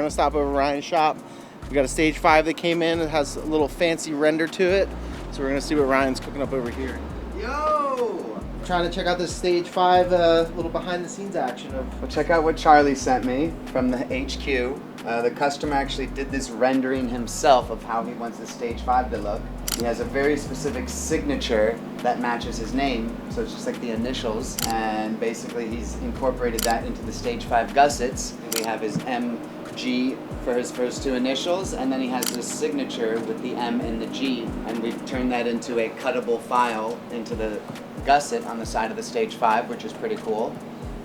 gonna stop over Ryan's shop. We got a Stage 5 that came in. It has a little fancy render to it. So we're gonna see what Ryan's cooking up over here. Yo! Trying to check out this Stage 5 little behind the scenes action of... Well, check out what Charlie sent me from the HQ. The customer actually did this rendering himself of how he wants the Stage 5 to look. He has a very specific signature that matches his name, so it's just like the initials, and basically he's incorporated that into the Stage 5 gussets. We have his MG for his first two initials, and then he has this signature with the M and the G, and we've turned that into a cuttable file into the gusset on the side of the Stage 5, which is pretty cool.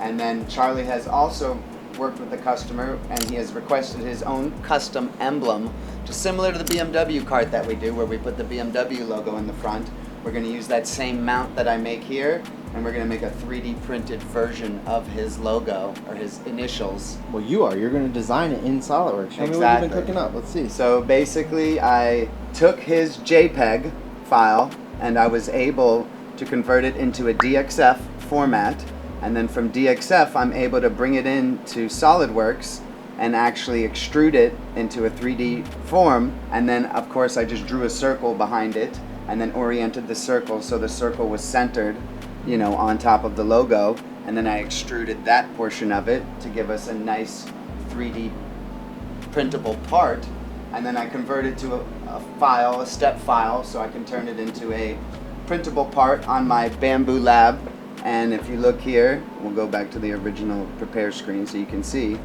And then Charlie has also worked with the customer, and he has requested his own custom emblem, just similar to the BMW cart that we do, where we put the BMW logo in the front. We're going to use that same mount that I make here, and we're going to make a 3D printed version of his logo, or his initials. Well, you're going to design it in SolidWorks. Show me what you've been cooking up. Let's see. So basically, I took his JPEG file, and I was able to convert it into a DXF format. And then from DXF, I'm able to bring it into SolidWorks and actually extrude it into a 3D form. And then, of course, I just drew a circle behind it and then oriented the circle so the circle was centered, you know, on top of the logo. And then I extruded that portion of it to give us a nice 3D printable part. And then I converted to a file, a step file, so I can turn it into a printable part on my Bambu Lab. And if you look here, we'll go back to the original prepare screen so you can see.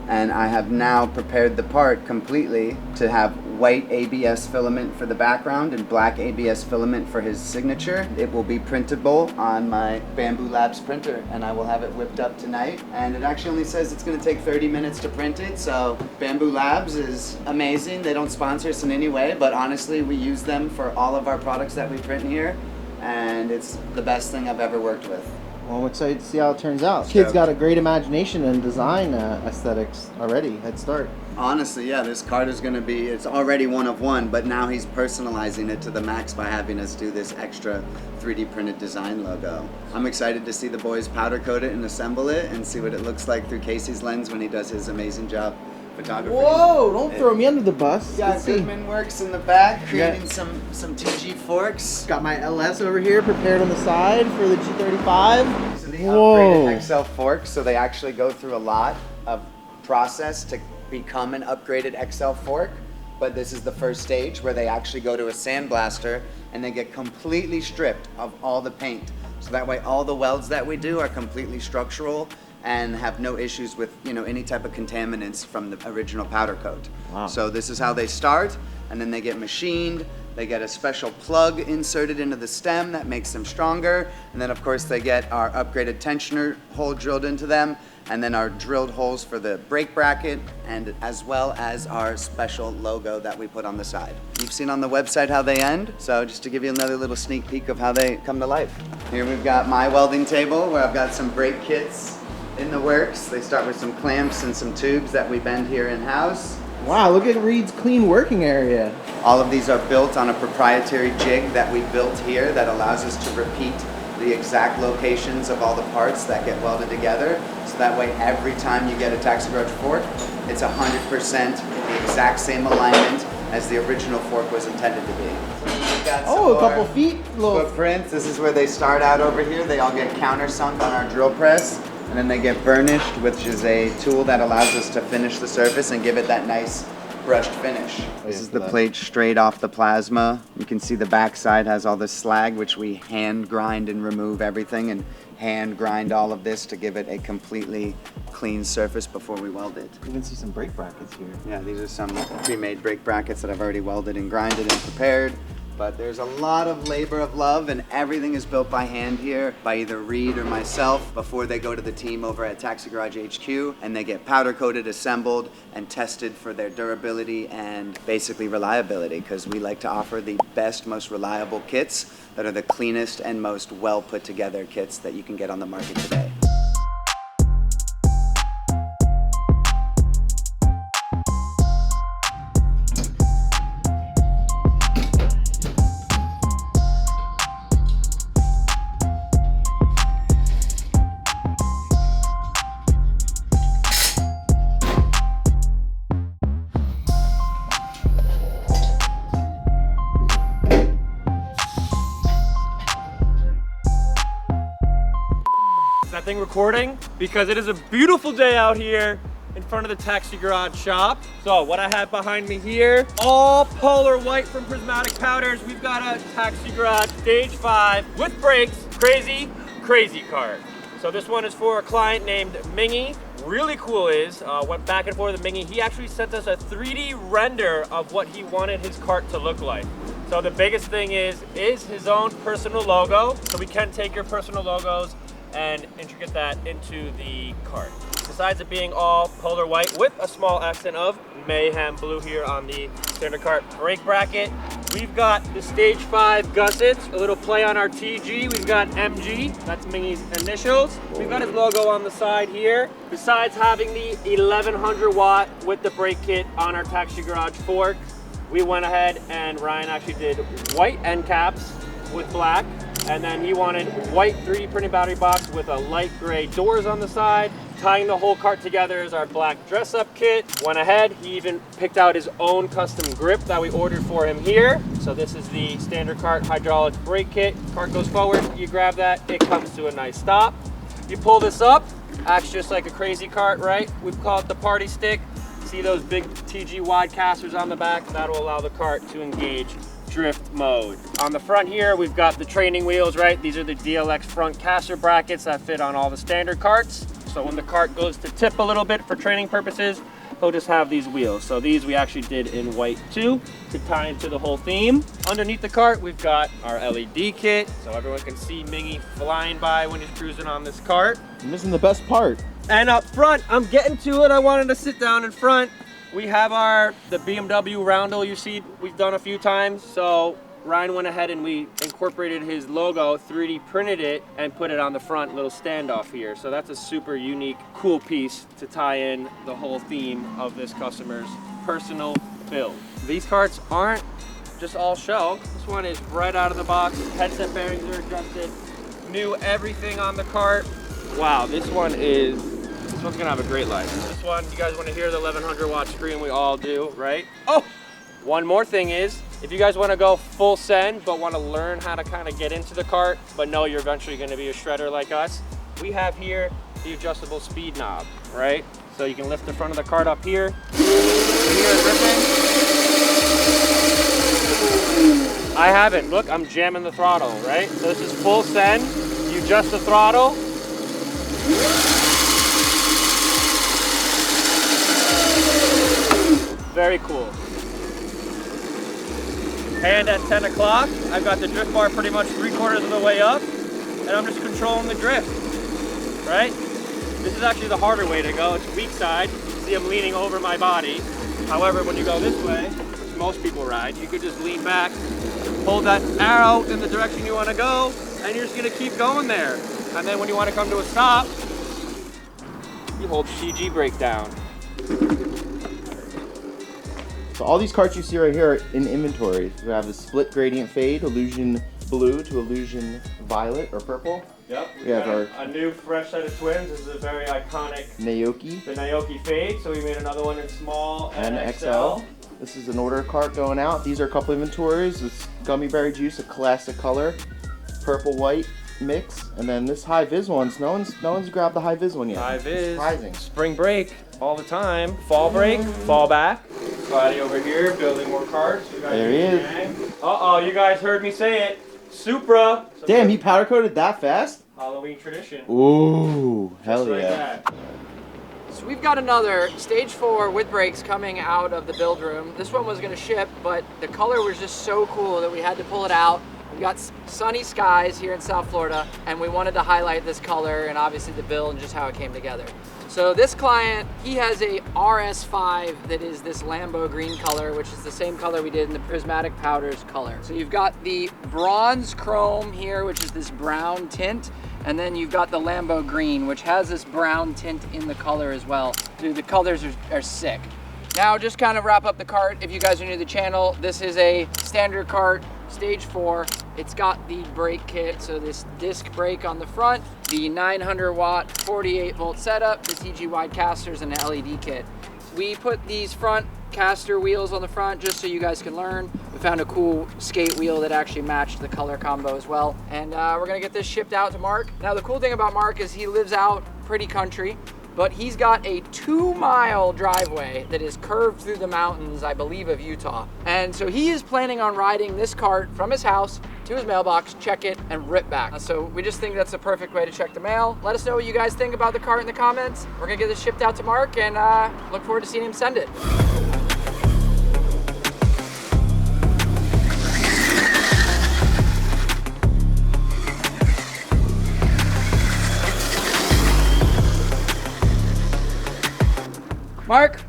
And I have now prepared the part completely to have white ABS filament for the background and black ABS filament for his signature. It will be printable on my Bambu Labs printer, and I will have it whipped up tonight. And it actually only says it's going to take 30 minutes to print it, so Bambu Labs is amazing. They don't sponsor us in any way, but honestly, we use them for all of our products that we print here. And it's the best thing I've ever worked with. Well, I'm excited to see how it turns out. Kid's got a great imagination and design aesthetics already. Head start. Honestly, yeah, this card is going to be, it's already one of one, but now he's personalizing it to the max by having us do this extra 3D printed design logo. I'm excited to see the boys powder coat it and assemble it and see what it looks like through Casey's lens when he does his amazing job photography. Whoa, don't throw me under the bus. Yeah, Goodman Works in the back, creating some TG forks. Got my LS over here prepared on the side for the G35. So the upgraded XL forks, so they actually go through a lot of process to become an upgraded XL fork. But this is the first stage where they actually go to a sandblaster and they get completely stripped of all the paint. So that way all the welds that we do are completely structural and have no issues with, you know, any type of contaminants from the original powder coat. Wow. So this is how they start, and then they get machined. They get a special plug inserted into the stem that makes them stronger, and then of course they get our upgraded tensioner hole drilled into them, and then our drilled holes for the brake bracket, and as well as our special logo that we put on the side. You've seen on the website how they end, so just to give you another little sneak peek of how they come to life. Here we've got my welding table where I've got some brake kits in the works. They start with some clamps and some tubes that we bend here in-house. Wow, look at Reed's clean working area. All of these are built on a proprietary jig that we built here that allows us to repeat the exact locations of all the parts that get welded together. So that way every time you get a Taxi Garage fork, it's 100% the exact same alignment as the original fork was intended to be. Oh, a couple feet. Footprints. This is where they start out over here. They all get countersunk on our drill press. And then they get burnished, which is a tool that allows us to finish the surface and give it that nice brushed finish. This is the plate straight off the plasma. You can see the back side has all this slag, which we hand grind and remove everything and hand grind all of this to give it a completely clean surface before we weld it. You can see some brake brackets here. Yeah, these are some pre-made brake brackets that I've already welded and grinded and prepared. But there's a lot of labor of love, and everything is built by hand here by either Reed or myself before they go to the team over at Taxi Garage HQ, and they get powder coated, assembled, and tested for their durability and basically reliability, because we like to offer the best, most reliable kits that are the cleanest and most well put together kits that you can get on the market today. that thing recording? Because it is a beautiful day out here in front of the Taxi Garage shop. So what I have behind me here, all polar white from Prismatic Powders. We've got a Taxi Garage Stage 5 with brakes, crazy cart. So this one is for a client named Mingy. Really cool is, went back and forth with Mingy. He actually sent us a 3D render of what he wanted his cart to look like. So the biggest thing is his own personal logo. So we can take your personal logos and integrate that into the cart. Besides it being all polar white with a small accent of mayhem blue here on the standard cart brake bracket. We've got the Stage 5 gussets, a little play on our TG. We've got MG, that's Mingy's initials. We've got his logo on the side here. Besides having the 1100 watt with the brake kit on our Taxi Garage fork, we went ahead and Ryan actually did white end caps with black. And then he wanted white 3D printed battery box with a light gray doors on the side. Tying the whole cart together is our black dress-up kit. Went ahead, he even picked out his own custom grip that we ordered for him here. So this is the standard cart hydraulic brake kit. Cart goes forward, you grab that, it comes to a nice stop. You pull this up, acts just like a crazy cart, right? We call it the party stick. See those big TG wide casters on the back? That'll allow the cart to engage drift mode. On the front here, we've got the training wheels, right? These are the DLX front caster brackets that fit on all the standard carts. So when the cart goes to tip a little bit for training purposes, he'll just have these wheels. So these we actually did in white too, to tie into the whole theme. Underneath the cart, we've got our LED kit, so everyone can see Mingy flying by when he's cruising on this cart. You're missing the best part. And up front, I'm getting to it. I wanted to sit down in front. We have the BMW roundel you see we've done a few times. So Ryan went ahead and we incorporated his logo, 3D printed it, and put it on the front little standoff here. So that's a super unique, cool piece to tie in the whole theme of this customer's personal build. These carts aren't just all show. This one is right out of the box. Headset bearings are adjusted. New everything on the cart. Wow, this one's gonna have a great life. This one, you guys wanna hear the 1100 watt screen? We all do, right? Oh, one more thing is, if you guys wanna go full send, but wanna learn how to kind of get into the cart, but know you're eventually gonna be a shredder like us, we have here the adjustable speed knob, right? So you can lift the front of the cart up here. You hear it ripping? I haven't, look, I'm jamming the throttle, right? So this is full send, you adjust the throttle. Very cool. And at 10 o'clock, I've got the drift bar pretty much 3/4 of the way up, and I'm just controlling the drift, right? This is actually the harder way to go. It's weak side. See, I'm leaning over my body. However, when you go this way, which most people ride, you could just lean back, hold that arrow in the direction you want to go, and you're just gonna keep going there. And then when you want to come to a stop, you hold the TG brake down. So all these carts you see right here are in inventory. We have the split gradient fade, Illusion Blue to Illusion Violet or Purple. Yep, we have got a new fresh set of twins. This is a very iconic Naoki. the Naoki Fade, so we made another one in small and XL. This is an order cart going out. These are a couple inventories. This Gummy Berry Juice, a classic color, purple white mix, and then this high vis ones. No one's grabbed the high vis one yet. High vis, Surprising. spring break all the time, fall break, fall back. Scotty over here building more carts. You guys There he is. Uh-oh, you guys heard me say it. Supra. So Damn, he powder coated that fast? Halloween tradition. Ooh, hell Just like yeah. that. So we've got another Stage 4 with brakes coming out of the build room. This one was gonna ship, but the color was just so cool that we had to pull it out. We got sunny skies here in South Florida, and we wanted to highlight this color and obviously the build and just how it came together. So this client, he has a RS5 that is this Lambo green color, which is the same color we did in the Prismatic Powders color. So you've got the bronze chrome here, which is this brown tint, and then you've got the Lambo green, which has this brown tint in the color as well. Dude, the colors are sick. Now, just kind of wrap up the cart. If you guys are new to the channel, this is a standard cart, Stage 4. It's got the brake kit, so this disc brake on the front, the 900 watt, 48 volt setup, the TG wide casters, and the LED kit. We put these front caster wheels on the front just so you guys can learn. We found a cool skate wheel that actually matched the color combo as well. And we're gonna get this shipped out to Mark. Now the cool thing about Mark is he lives out pretty country, but he's got a 2-mile driveway that is curved through the mountains, I believe, of Utah. And so he is planning on riding this cart from his house to his mailbox, check it, and rip back. So we just think that's the perfect way to check the mail. Let us know what you guys think about the cart in the comments. We're gonna get this shipped out to Mark and look forward to seeing him send it. Mark,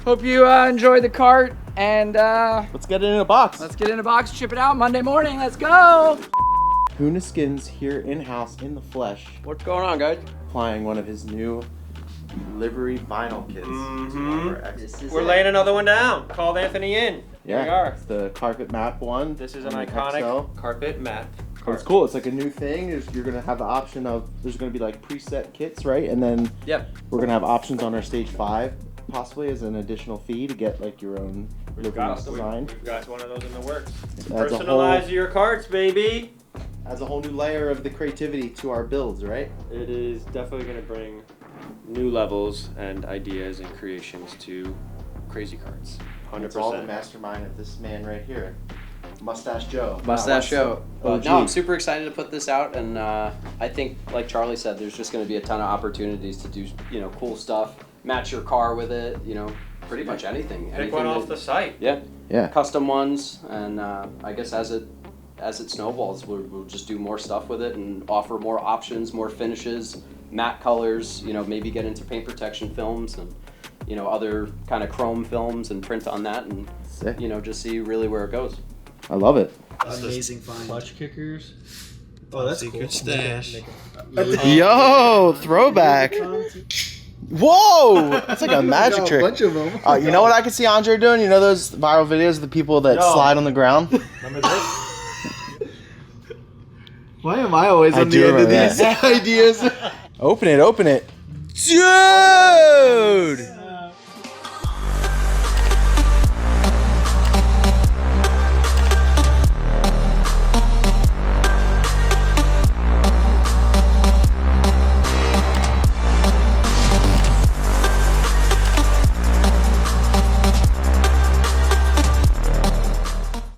hope you enjoyed the cart, and Let's get it in a box. let's get it in a box, ship it out Monday morning. Let's go! Huna Skins here in-house in the flesh, What's going on, guys? applying one of his new livery vinyl kits. We're laying another one down. Called Anthony in. Here we are. It's the carpet map one. This is an on the iconic XL. carpet mat. But it's cool. It's like a new thing. You're gonna have the option of there's gonna be like preset kits, right? And then Yep. we're gonna have options on our stage 5, possibly as an additional fee to get like your own livery design. We've got one of those in the works. Adds a Personalize whole, your carts, baby. adds a whole new layer of the creativity to our builds, right? It is definitely going to bring new levels and ideas and creations to Crazy Carts. 100%. It's all the mastermind of this man right here, Mustache Joe. Mustache Show. OG. No, I'm super excited to put this out, and I think, like Charlie said, there's just going to be a ton of opportunities to do, cool stuff. Match your car with it, pretty much anything. Pick anything one that- off the site. Yeah, Yeah. custom ones, and I guess as it snowballs, we'll just do more stuff with it and offer more options, more finishes, matte colors. Maybe get into paint protection films and other kind of chrome films and print on that, and Sick. just see really where it goes. I love it. Amazing find. Clutch kickers. Oh, that's Secret cool. stash. Yo, throwback. Whoa! That's like a magic trick. bunch of them. You know what I could see Andre doing? You know those viral videos of the people that Yo. slide on the ground? Remember this? Why am I always I on do the end of remember these ideas? Open it, open it. Dude!